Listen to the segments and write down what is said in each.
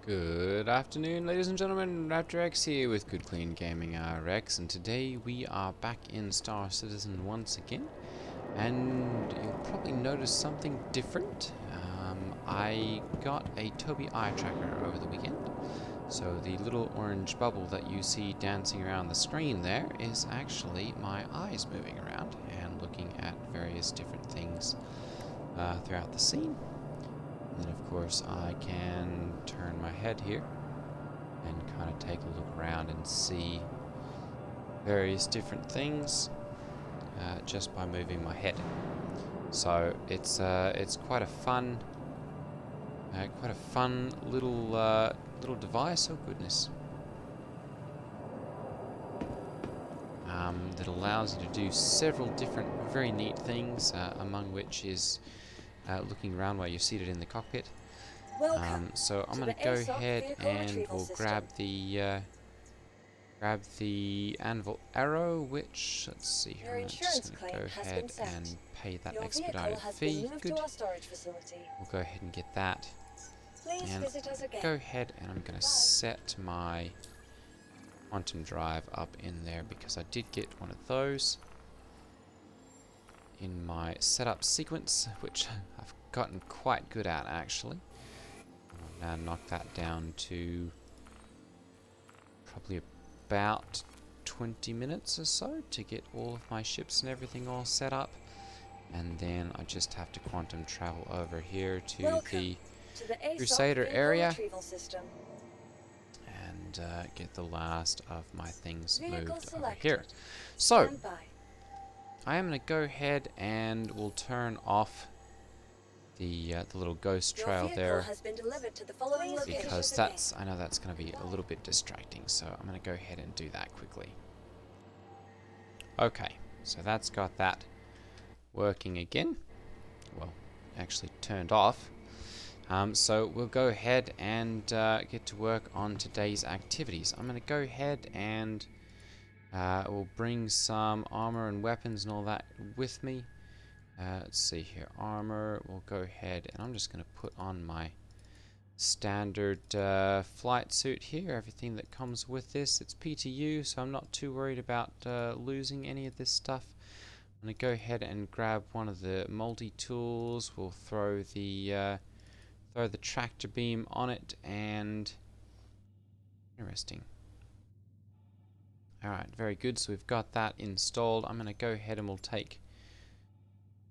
Good afternoon, ladies and gentlemen. Raptor X here with Good Clean Gaming RX, and today we are back in Star Citizen once again. And you'll probably notice something different. I got a Tobii eye tracker over the weekend. So the little orange bubble that you see dancing around the screen there is actually my eyes moving around and looking at various different things throughout the scene. And then of course I can turn my head here and kind of take a look around and see various different things just by moving my head. So it's quite a fun little device. Oh goodness. That allows you to do several different very neat things, among which is looking around while you're seated in the cockpit. So I'm going to go ahead and we'll grab the anvil arrow, which, let's see here, I'm just going to go ahead and pay that expedited fee. Good. We'll go ahead and get that. And go ahead and I'm going to set my quantum drive up in there because I did get one of those in my setup sequence, which I've gotten quite good at actually. I'll now knock that down to probably about 20 minutes or so to get all of my ships and everything all set up. And then I just have to quantum travel over here to the Crusader area and get the last of my things moved over here. So, I am going to go ahead and we'll turn off the little ghost trail there because I know that's going to be a little bit distracting, so I'm going to go ahead and do that quickly. Okay, so that's got that working again. Well, actually turned off. So we'll go ahead and get to work on today's activities. I'm going to go ahead and we'll bring some armor and weapons and all that with me. Let's see here, armor, we'll go ahead and I'm just going to put on my standard flight suit here, everything that comes with this. It's PTU, so I'm not too worried about losing any of this stuff. I'm going to go ahead and grab one of the multi-tools, we'll throw the tractor beam on it, and interesting. Alright, very good, so we've got that installed. I'm going to go ahead and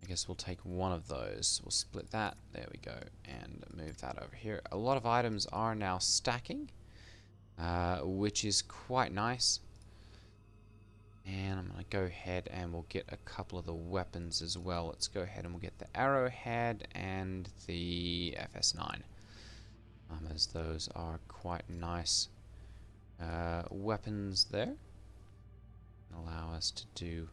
I guess we'll take one of those. We'll split that. There we go. And move that over here. A lot of items are now stacking, which is quite nice. And I'm going to go ahead and we'll get a couple of the weapons as well. Let's go ahead and we'll get the arrowhead and the FS9. As those are quite nice weapons there. Allow us to do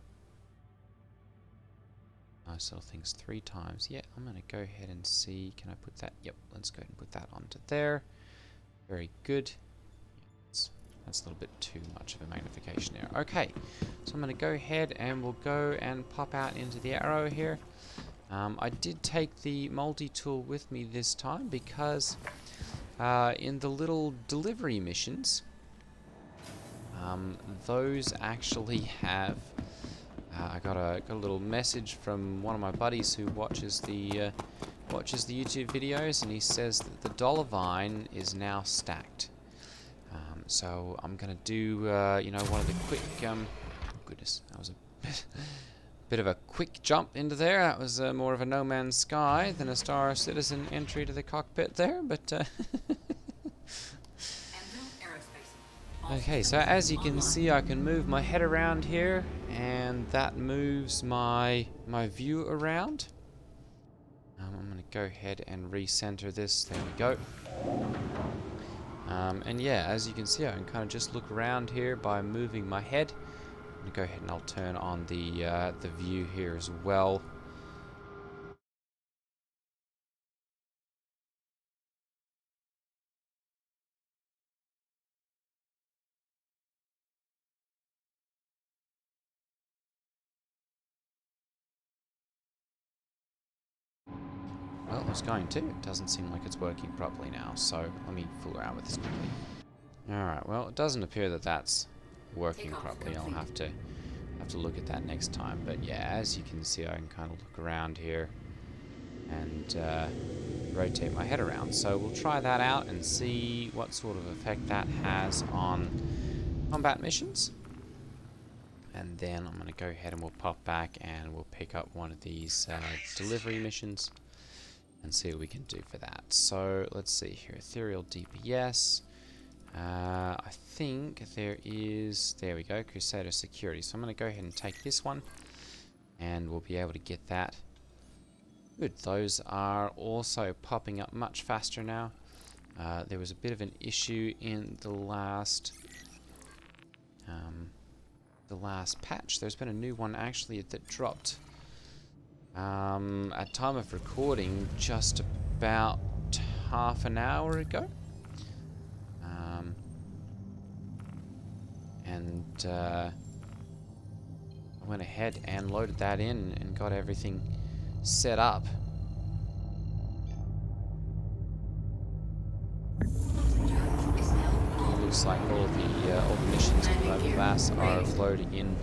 nice little things 3 times. Yeah, I'm going to go ahead and see. Can I put that? Yep, let's go ahead and put that onto there. Very good. That's a little bit too much of a magnification there. Okay, so I'm going to go ahead and we'll go and pop out into the arrow here. I did take the multi-tool with me this time because in the little delivery missions, those actually have I got a little message from one of my buddies who watches the YouTube videos, and he says that the dollar vine is now stacked. So I'm gonna do one of the quick goodness, that was a bit of a quick jump into there. That was more of a No Man's Sky than a Star Citizen entry to the cockpit there, but okay, so as you can see, I can move my head around here, and that moves my view around. I'm going to go ahead and recenter this. There we go. And yeah, as you can see, I can kind of just look around here by moving my head. I'm going to go ahead and I'll turn on the view here as well. Well, was going to. It doesn't seem like it's working properly now, so let me fool around with this quickly. Alright, well, it doesn't appear that that's working properly. I'll have to look at that next time. But yeah, as you can see, I can kind of look around here and rotate my head around. So we'll try that out and see what sort of effect that has on combat missions. And then I'm going to go ahead and we'll pop back and we'll pick up one of these delivery missions and see what we can do for that. So let's see here, ethereal DPS. I think there we go, Crusader Security. So I'm going to go ahead and take this one and we'll be able to get that. Good, those are also popping up much faster now. There was a bit of an issue in the last patch. There's been a new one actually that dropped at time of recording just about half an hour ago. I went ahead and loaded that in and got everything set up. It looks like all the missions in Mobile Class are loading in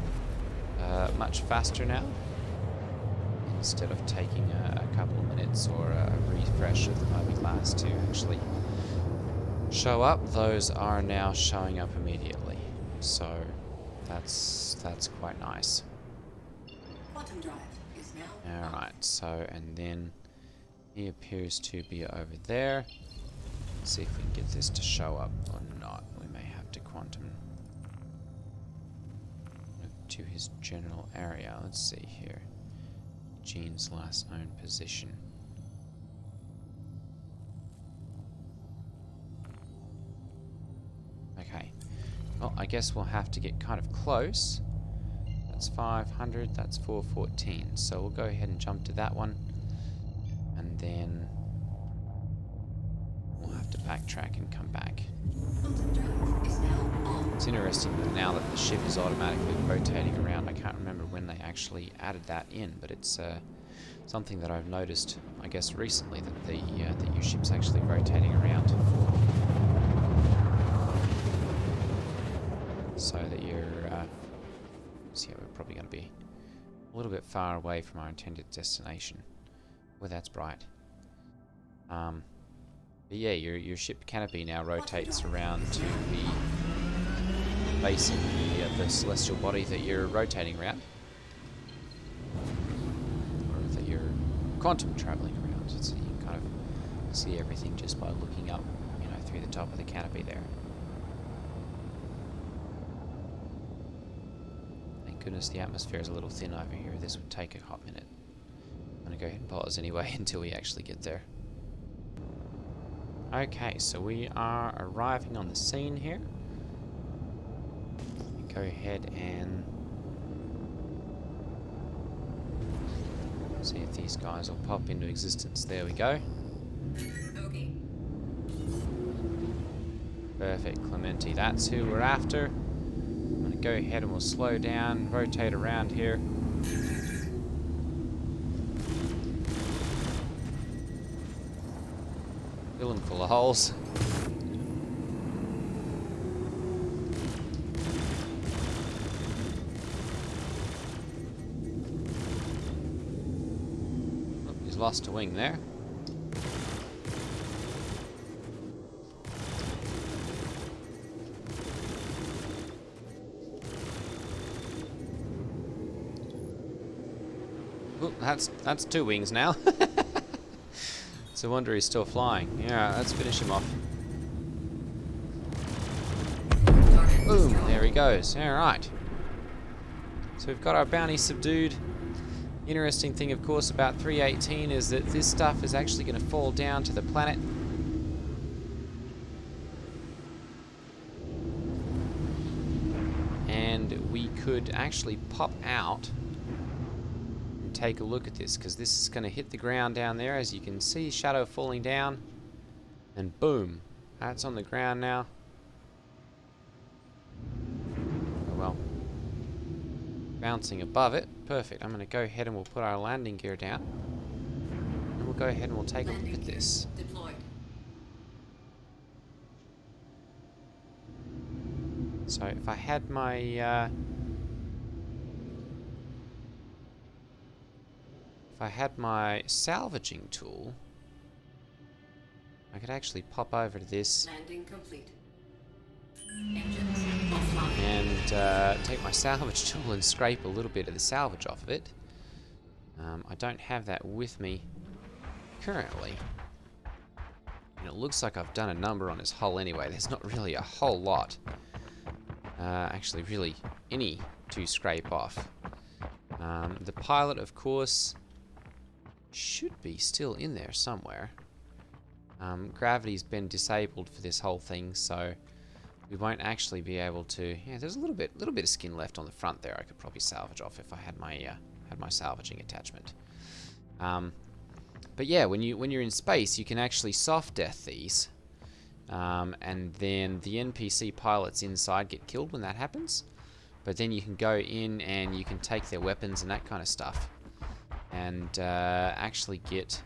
much faster now. Instead of taking a couple of minutes or a refresh of the Mobile Class to actually show up, those are now showing up immediately. So that's quite nice. Alright, so and then he appears to be over there. Let's see if we can get this to show up or not. We may have to quantum to his general area. Let's see here. Gene's last known position. Okay. Well, I guess we'll have to get kind of close. That's 500, that's 414. So we'll go ahead and jump to that one. And then we'll have to backtrack and come back. It's interesting that now that the ship is automatically rotating around, I can't remember when they actually added that in, but it's something that I've noticed, I guess, recently, that your ship's actually rotating around. So that you're... so yeah, we're probably going to be a little bit far away from our intended destination. Well, that's bright. But yeah, your ship canopy now rotates around to be facing the celestial body that you're rotating around, or that you're quantum traveling around. So you can kind of see everything just by looking up, through the top of the canopy there. Thank goodness the atmosphere is a little thin over here. This would take a hot minute. I'm gonna go ahead and pause anyway until we actually get there. Okay, so we are arriving on the scene here. Go ahead and see if these guys will pop into existence. There we go. Okay. Perfect, Clementi. That's who we're after. I'm going to go ahead and we'll slow down, rotate around here. Fill them full of holes. Lost a wing there. Oop, that's two wings now. It's a wonder he's still flying. Yeah, let's finish him off. Boom, there he goes. Alright. So we've got our bounty subdued. Interesting thing, of course, about 318 is that this stuff is actually going to fall down to the planet. And we could actually pop out and take a look at this, because this is going to hit the ground down there. As you can see, shadow falling down. And boom, that's on the ground now. Oh well. Bouncing above it. Perfect. I'm going to go ahead and we'll put our landing gear down. And we'll we'll go ahead and we'll take a look Landing at gear this. deployed. So if I had my salvaging tool, I could actually pop over to this Landing complete. Engines offline. and take my salvage tool and scrape a little bit of the salvage off of it. I don't have that with me currently. And it looks like I've done a number on this hull anyway. There's not really a whole lot. Actually, really any to scrape off. The pilot, of course, should be still in there somewhere. Gravity's been disabled for this whole thing, so we won't actually be able to. Yeah, there's a little bit of skin left on the front there. I could probably salvage off if I had my salvaging attachment. But yeah, when you're in space, you can actually soft death these, and then the NPC pilots inside get killed when that happens. But then you can go in and you can take their weapons and that kind of stuff, and actually get.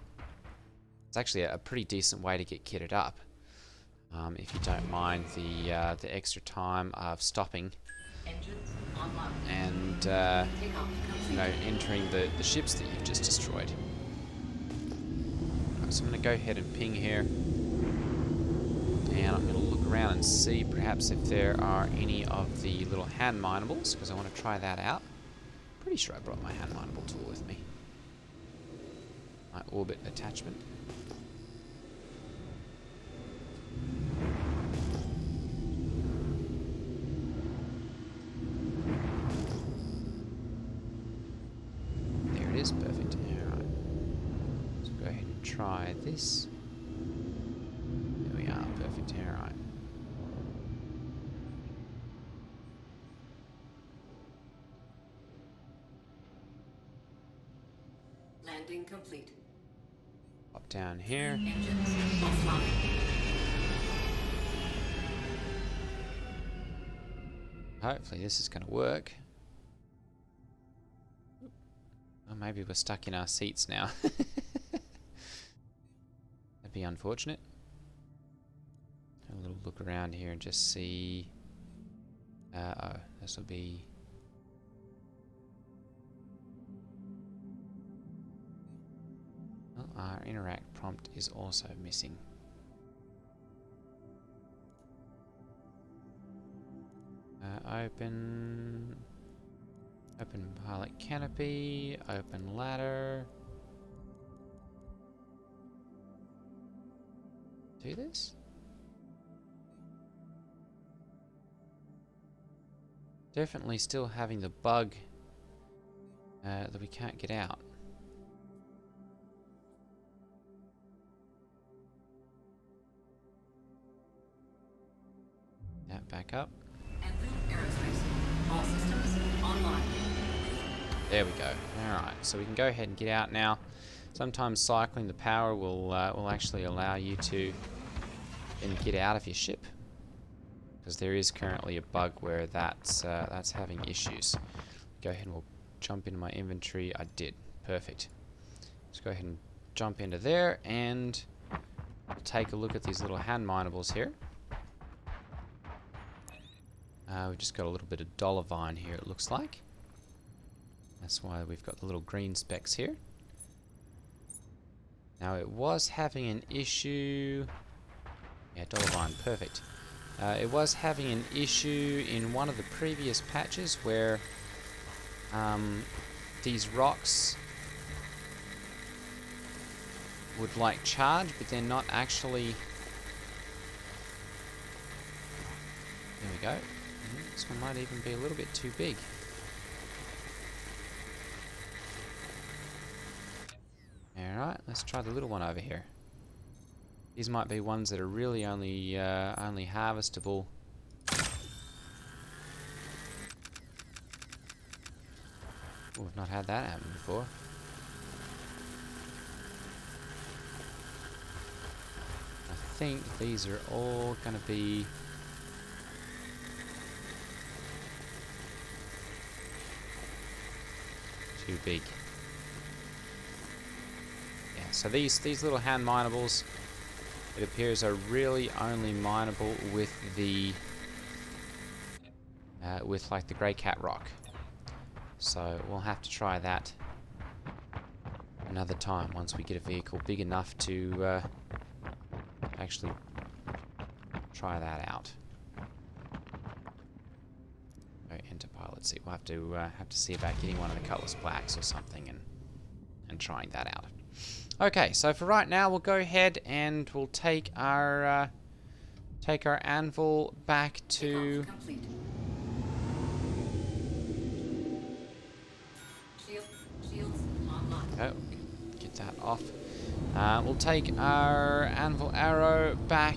It's actually a pretty decent way to get kitted up, if you don't mind the extra time of stopping Engines online. and Takeoff complete. entering the ships that you've just destroyed. Right, so I'm going to go ahead and ping here, and I'm going to look around and see perhaps if there are any of the little hand minables, because I want to try that out. Pretty sure I brought my hand minable tool with me. My orbit attachment. There it is, perfect. Alright. Let's go ahead and try this. There we are, perfect. Alright. Landing complete. Pop down here. Engines offline. Hopefully this is going to work. Or maybe we're stuck in our seats now. That'd be unfortunate. Have a little look around here and just see. Oh, this will be. Well, our interact prompt is also missing. Open pilot canopy, open ladder. Do this? Definitely still having the bug that we can't get out. That back up. Enfield Aerospace. All systems online. There we go. Alright, so we can go ahead and get out now. Sometimes cycling the power will actually allow you to then get out of your ship, because there is currently a bug where that's having issues. Go ahead and we'll jump into my inventory. I did. Perfect. Let's go ahead and jump into there and we'll take a look at these little hand minables here. We've just got a little bit of dollar vine here, it looks like. That's why we've got the little green specks here. Now it was having an issue. Yeah, dollar vine, perfect. It was having an issue in one of the previous patches where these rocks would like charge, but they're not actually. There we go. This one might even be a little bit too big. Alright, let's try the little one over here. These might be ones that are really only harvestable. Oh, we've not had that happen before. I think these are all going to be too big. Yeah, So these little hand minables, it appears, are really only mineable with the with like the grey cat rock. So we'll have to try that another time once we get a vehicle big enough to actually try that out. Enter pilot seat. We'll have to see about getting one of the Cutlass Blacks or something and trying that out. Okay, so for right now, we'll go ahead and we'll take our anvil back to. Shields online. Oh, get that off. We'll take our anvil arrow back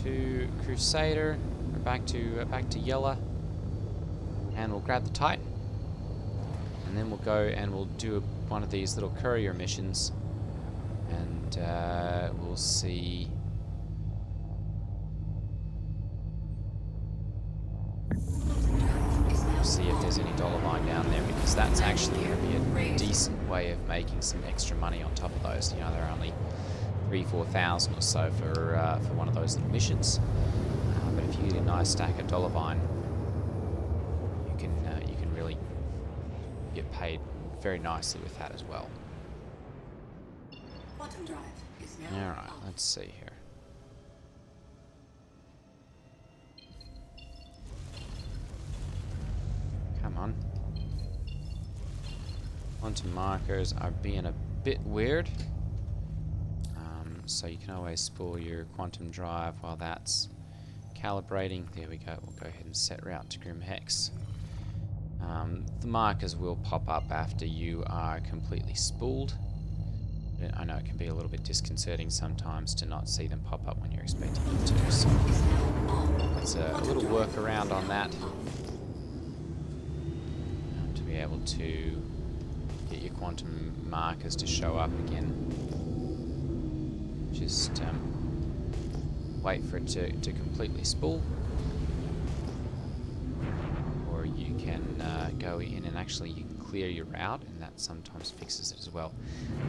to Crusader, or back to Yella, and we'll grab the Titan, and then we'll go and we'll do one of these little courier missions, and we'll see. See if there's any dollar line down there, because that's actually going to be a decent way of making some extra money on top of those. You know, they're only 3,000-4,000 or so for one of those little missions. But if you get a nice stack of dollar vine, you can really get paid very nicely with that as well. Quantum drive is now All right, on. let's see here. Come on. Quantum markers are being a bit weird. So you can always spool your quantum drive while that's calibrating. There we go. We'll go ahead and set route to Grim Hex. The markers will pop up after you are completely spooled. I know it can be a little bit disconcerting sometimes to not see them pop up when you're expecting them to. So it's a little workaround on that. To be able to get your quantum markers to show up again. Just wait for it to completely spool. Or you can go in and actually you can clear your route, and that sometimes fixes it as well.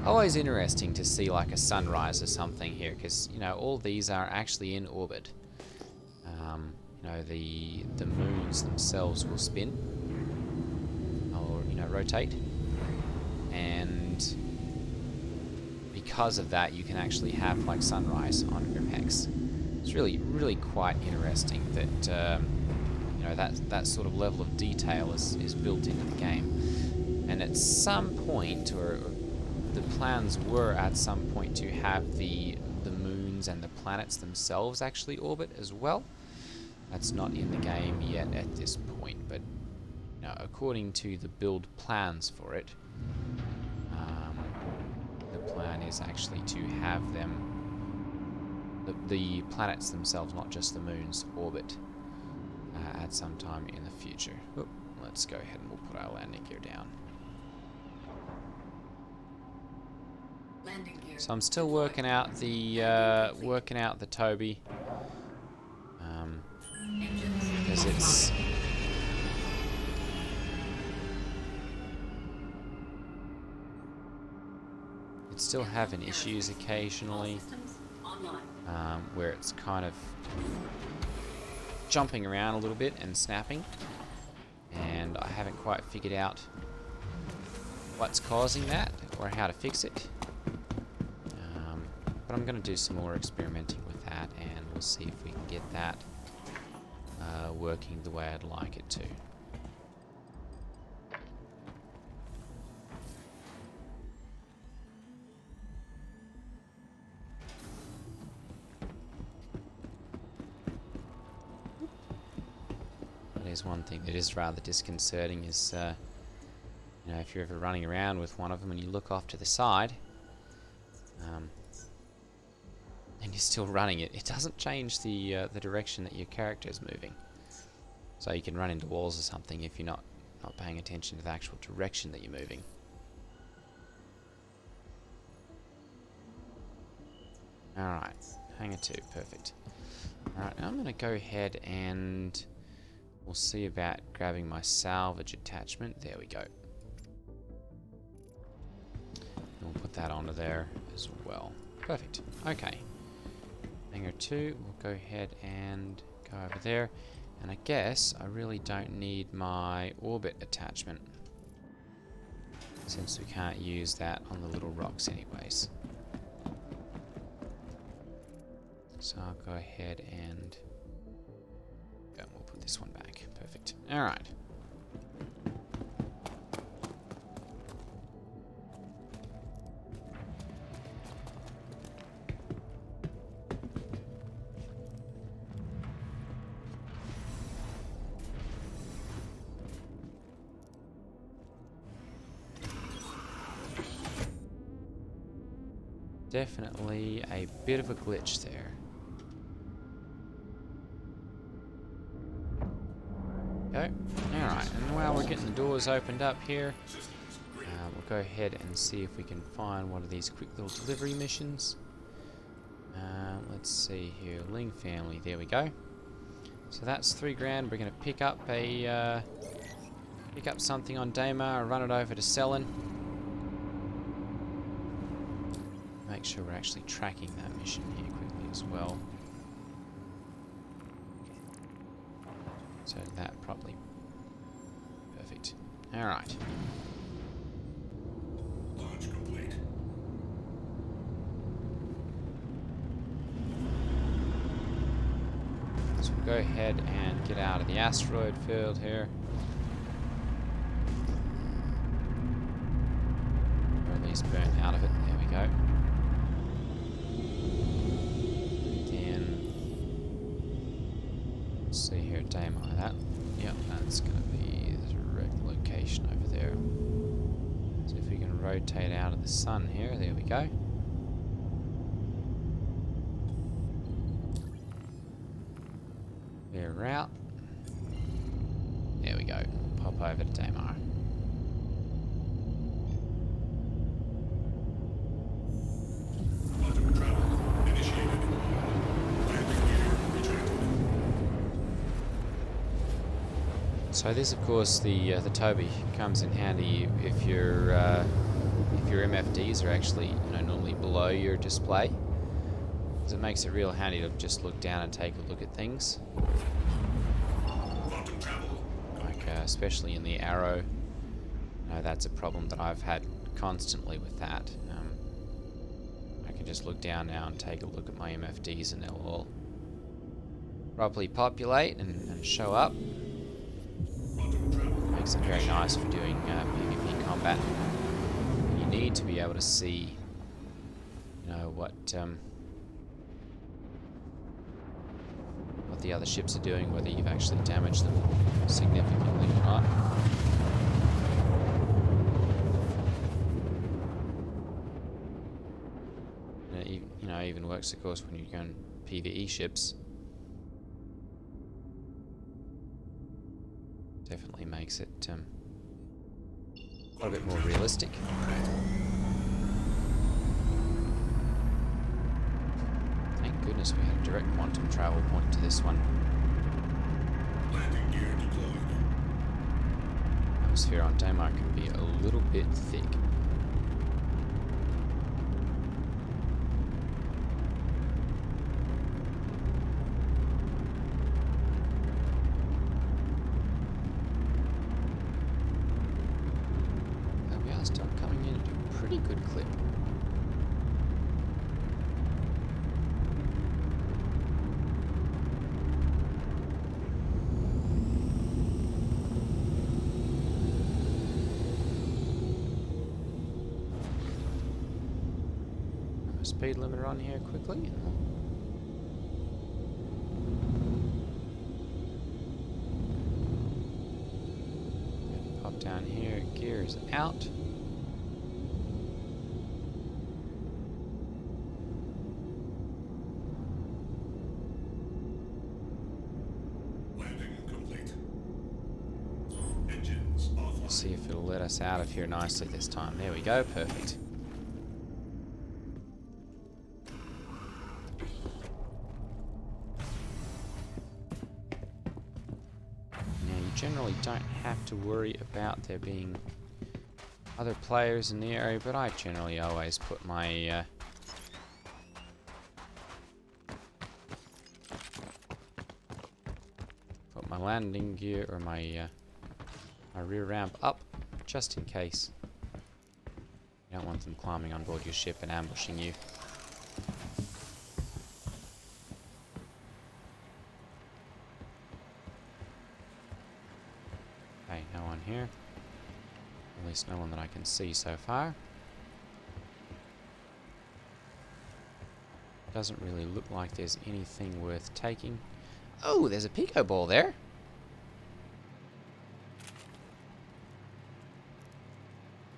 Always interesting to see like a sunrise or something here, because you know all these are actually in orbit. You know, the moons themselves will spin or rotate, and because of that you can actually have like sunrise on Grim Hex. It's really quite interesting that that sort of level of detail is built into the game. And at some point, or the plans were at some point to have the moons and the planets themselves actually orbit as well. That's not in the game yet at this point, but according to the build plans for it, the plan is actually to have them, the planets themselves, not just the moons, orbit at some time in the future. Oop, let's go ahead and we'll put our landing gear down. Landing gear. So I'm still working out the Toby, because it's still having issues occasionally, where it's kind of jumping around a little bit and snapping, and I haven't quite figured out what's causing that or how to fix it. But I'm going to do some more experimenting with that, and we'll see if we can get that working the way I'd like it to. There's one thing that is rather disconcerting is, if you're ever running around with one of them and you look off to the side, and you're still running it, it doesn't change the direction that your character is moving. So you can run into walls or something if you're not paying attention to the actual direction that you're moving. Alright, hangar 2, perfect. Alright, now I'm going to go ahead and we'll see about grabbing my salvage attachment. There we go. that onto there as well. Perfect. Okay. Hangar 2, we'll go ahead and go over there. And I guess I really don't need my orbit attachment, since we can't use that on the little rocks anyways. So I'll go ahead and we'll put this one back. Perfect. Alright. Definitely a bit of a glitch there. Go. Alright, and while we're getting the doors opened up here, we'll go ahead and see if we can find one of these quick little delivery missions. Let's see here, Ling family, there we go. So that's 3 grand. We're going to pick up something on Daymar, run it over to Selin. Make sure we're actually tracking that mission here quickly as well. So that probably perfect. Alright. Launch complete. So we'll go ahead and get out of the asteroid field here. Or at least burn out of it. There we go. See here, Daymar, that. Yep, that's going to be the direct location over there. So if we can rotate out of the sun here, there we go. Clear route. There we go. Pop over to Daymar. Quantum travel initiated. Landing gear retracted. So this, of course, the Toby comes in handy if your MFDs are actually normally below your display, because it makes it real handy to just look down and take a look at things. Quantum travel. Like especially in the arrow, that's a problem that I've had constantly with that. I can just look down now and take a look at my MFDs, and they'll all properly populate and show up. Makes it very nice for doing PvP combat. You need to be able to see, what the other ships are doing, whether you've actually damaged them significantly or not. And it even works, of course, when you're going PvE ships. Definitely makes it a bit more realistic. Thank goodness we had a direct quantum travel point to this one. Landing gear deployed. Atmosphere on Daymar can be a little bit thick. And we are still coming in at a pretty good clip. Speed limiter on here quickly. Pop down here, gears out. Landing complete. Engines offline. See if it'll let us out of here nicely this time. There we go, perfect. Generally don't have to worry about there being other players in the area, but I generally always put my landing gear or my rear ramp up, just in case. You don't want them climbing on board your ship and ambushing you. Okay, no one here. At least no one that I can see so far. Doesn't really look like there's anything worth taking. Oh, there's a pico ball there.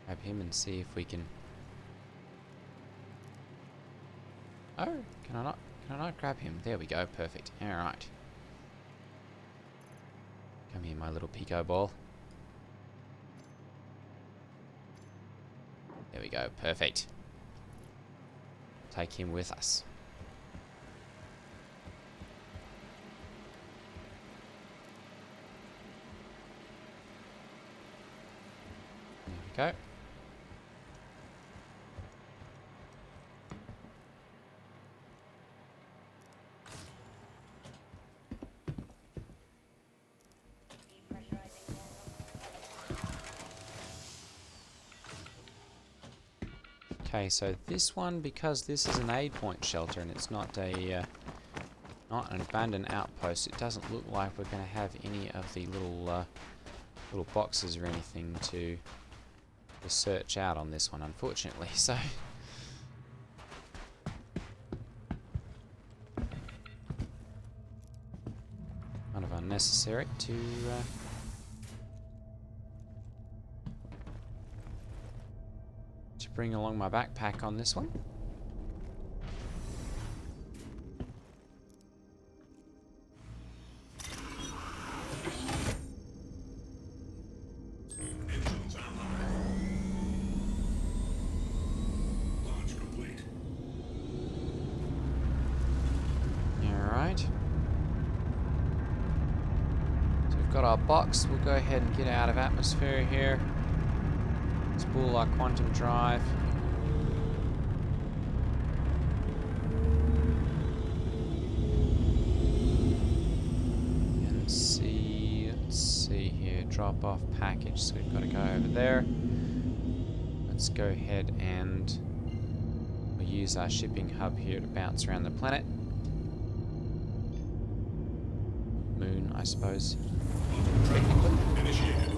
Grab him and see if we can. Oh, can I not? Can I not grab him? There we go. Perfect. All right. Come here, my little pico ball. There we go. Perfect. Take him with us. There we go. Okay, so this one, because this is an aid point shelter and it's not a not an abandoned outpost, it doesn't look like we're going to have any of the little boxes or anything to search out on this one, unfortunately. So kind of unnecessary to bring along my backpack on this one. Engines online. Launch complete. Alright. So we've got our box. We'll go ahead and get out of atmosphere here. Spool our quantum drive. And let's see here. Drop off package. So we've got to go over there. Let's go ahead and we'll use our shipping hub here to bounce around the planet. Moon, I suppose. Technically. Initiated.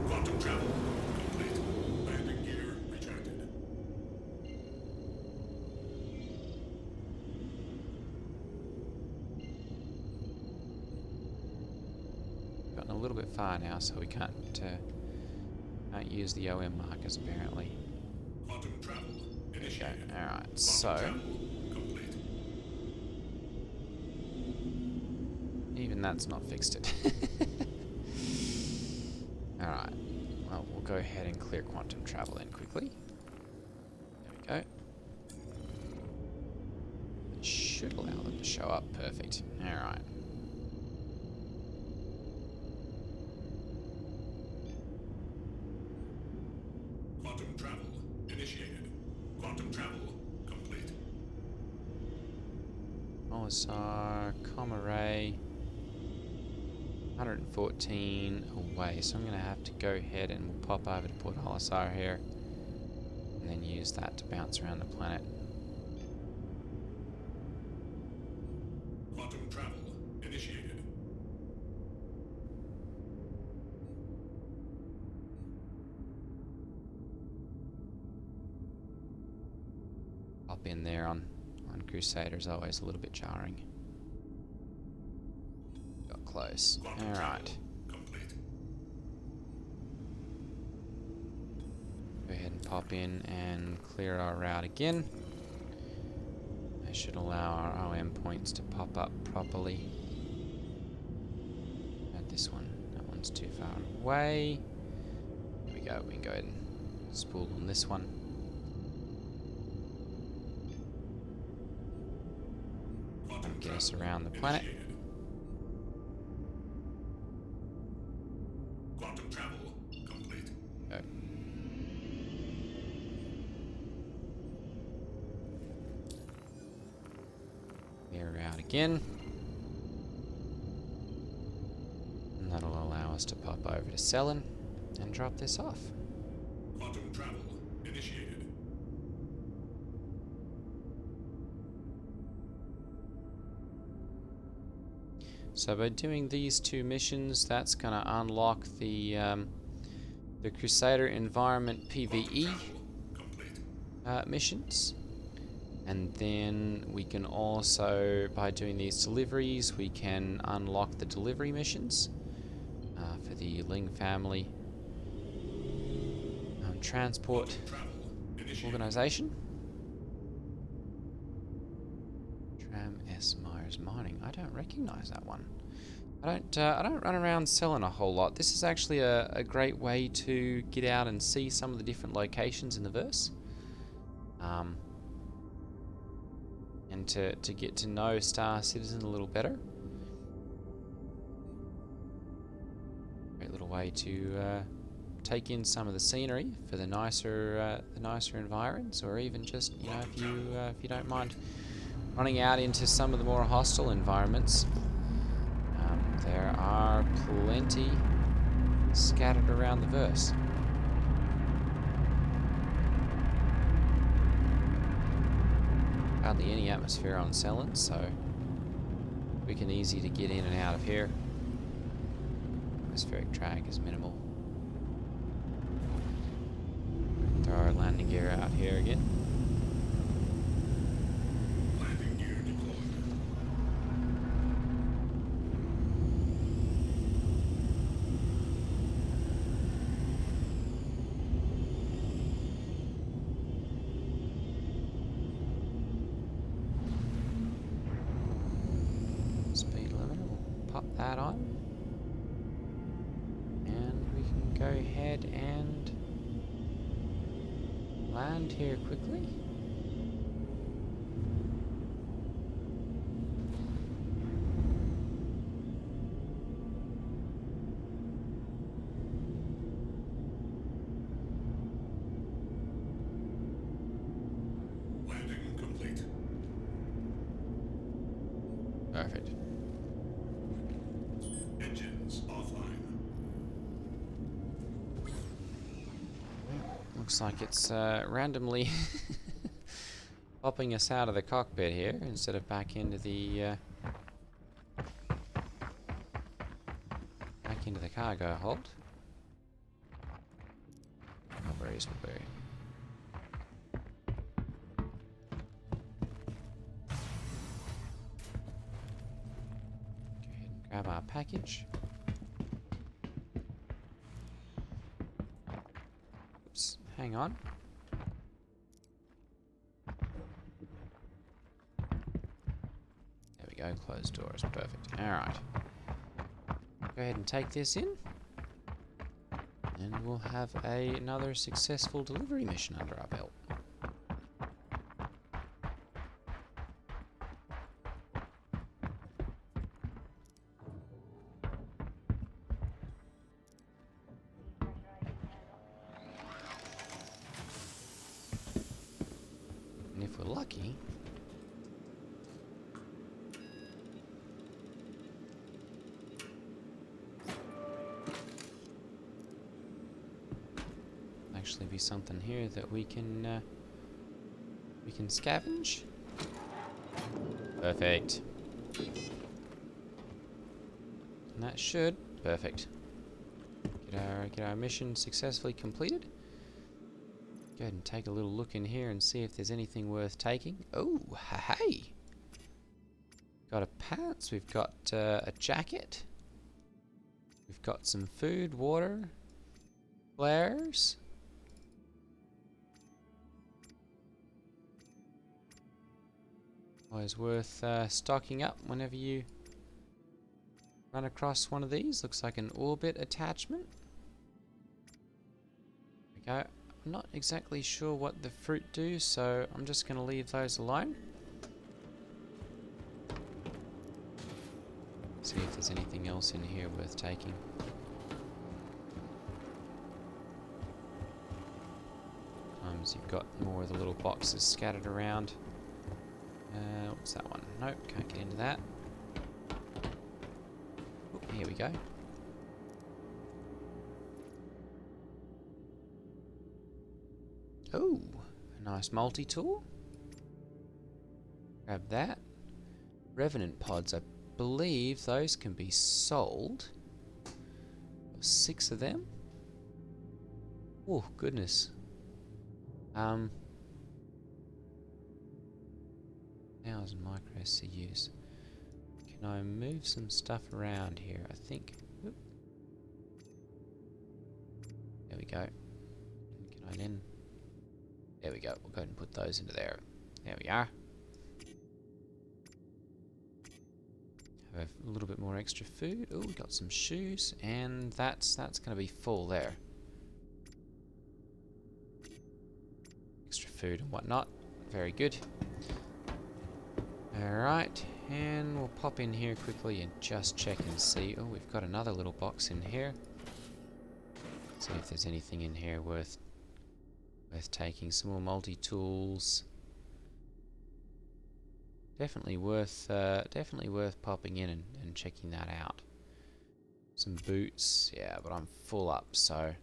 Quantum travel complete. Landing gear rejected. Gotten a little bit far now, so we can't use the OM markers apparently. Quantum travel Okay, initiated. alright, so Travel complete. even that's not fixed it. Alright, well, we'll go ahead and clear quantum travel then quickly. There we go. It should allow them to show up. Perfect. Alright. Quantum travel initiated. Quantum travel complete. Olisar, Comaray, 114 away, so I'm going to have to go ahead and we'll pop over to Port Olisar here and then use that to bounce around the planet. Quantum travel initiated. Pop in there on Crusader's always a little bit jarring. Got close. Quantum Alright. travel complete. Go ahead and pop in and clear our route again. That should allow our OM points to pop up properly. And this one. That one's too far away. There we go. We can go ahead and spool on this one. Quantum Get us travel around the planet. initiated. Quantum travel complete. Go. gear out again. And that'll allow us to pop over to Selin and drop this off. Quantum travel initiated. So by doing these two missions, that's going to unlock the Crusader Environment PvE missions. And then we can also, by doing these deliveries, we can unlock the delivery missions for the Ling family transport organization. Tram S Myers Mining. I don't recognize that one. I don't run around selling a whole lot. This is actually a great way to get out and see some of the different locations in the verse. And to get to know Star Citizen a little better. Great little way to take in some of the scenery for the nicer environs, or even just, you know, if you don't mind running out into some of the more hostile environments. There are plenty scattered around the verse. Hardly any atmosphere on Selin, so quick and easy to get in and out of here. Atmospheric drag is minimal. Throw our landing gear out here again. Landing gear deployed. Speed limiter, we'll pop that on. And we can go ahead and land here quickly. Landing complete. Perfect. Engines offline. Looks like it's randomly popping us out of the cockpit here instead of back into the cargo hold. No worries, we'll be. Go ahead and grab our package. Oops, hang on. There we go, closed doors, perfect. Alright. Go ahead and take this in. And we'll have another successful delivery mission under our belt. And if we're lucky, actually be something here that we can scavenge. Perfect. And that should perfect. Get our mission successfully completed. Go ahead and take a little look in here and see if there's anything worth taking. Oh, hey! Got a pants. We've got a jacket. We've got some food, water, flares. Always worth stocking up whenever you run across one of these. Looks like an orbit attachment. There we go. I'm not exactly sure what the fruit do, so I'm just going to leave those alone. See if there's anything else in here worth taking. Sometimes you've got more of the little boxes scattered around. What's that one? Nope, can't get into that. Oh, here we go. Oh, a nice multi-tool. Grab that. Revenant pods, I believe those can be sold. 6 of them. Oh, goodness. 1,000 micro CUs. Can I move some stuff around here? I think. Oop. There we go. Can I then? There we go. We'll go ahead and put those into there. There we are. Have a little bit more extra food. Oh, we got some shoes, and that's going to be full there. Extra food and whatnot. Very good. Alright, and we'll pop in here quickly and just check and see. Oh, we've got another little box in here. See if there's anything in here worth taking. Some more multi-tools. Definitely worth popping in and checking that out. Some boots, yeah, but I'm full up, so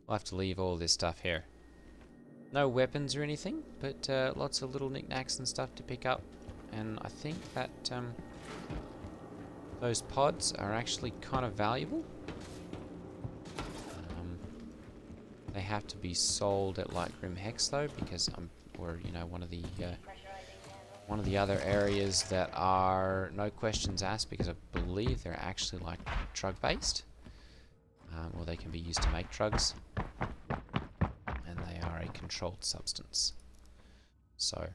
I'll have to leave all this stuff here. No weapons or anything, but lots of little knickknacks and stuff to pick up. And I think that those pods are actually kind of valuable. They have to be sold at like Grim Hex though, because or you know, one of the other areas that are no questions asked, because I believe they're actually like drug based, or they can be used to make drugs, and they are a controlled substance. So.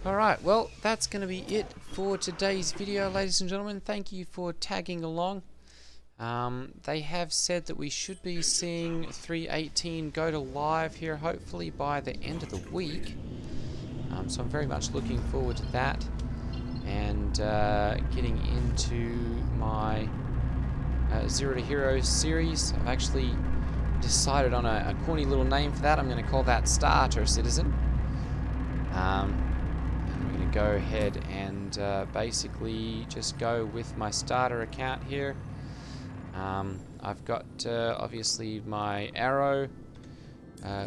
Alright, well, that's going to be it for today's video, ladies and gentlemen. Thank you for tagging along. They have said that we should be seeing 3.18 go to live here, hopefully by the end of the week. So I'm very much looking forward to that. And getting into my Zero to Hero series. I've actually decided on a corny little name for that. I'm going to call that Starter Citizen. Go ahead and basically just go with my starter account here. I've got obviously my arrow,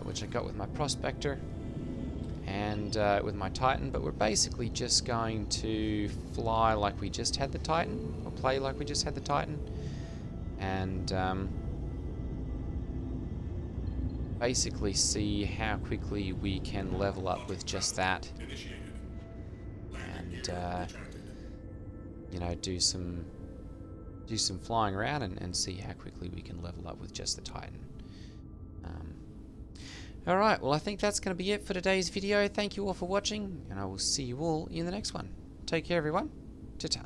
which I got with my prospector, and with my Titan, but we're basically just going to fly like we just had the Titan, or play like we just had the Titan, and basically see how quickly we can level up with just that. You know, do some flying around and see how quickly we can level up with just the Titan. Alright, well I think that's going to be it for today's video. Thank you all for watching, and I will see you all in the next one. Take care everyone. Ta-ta.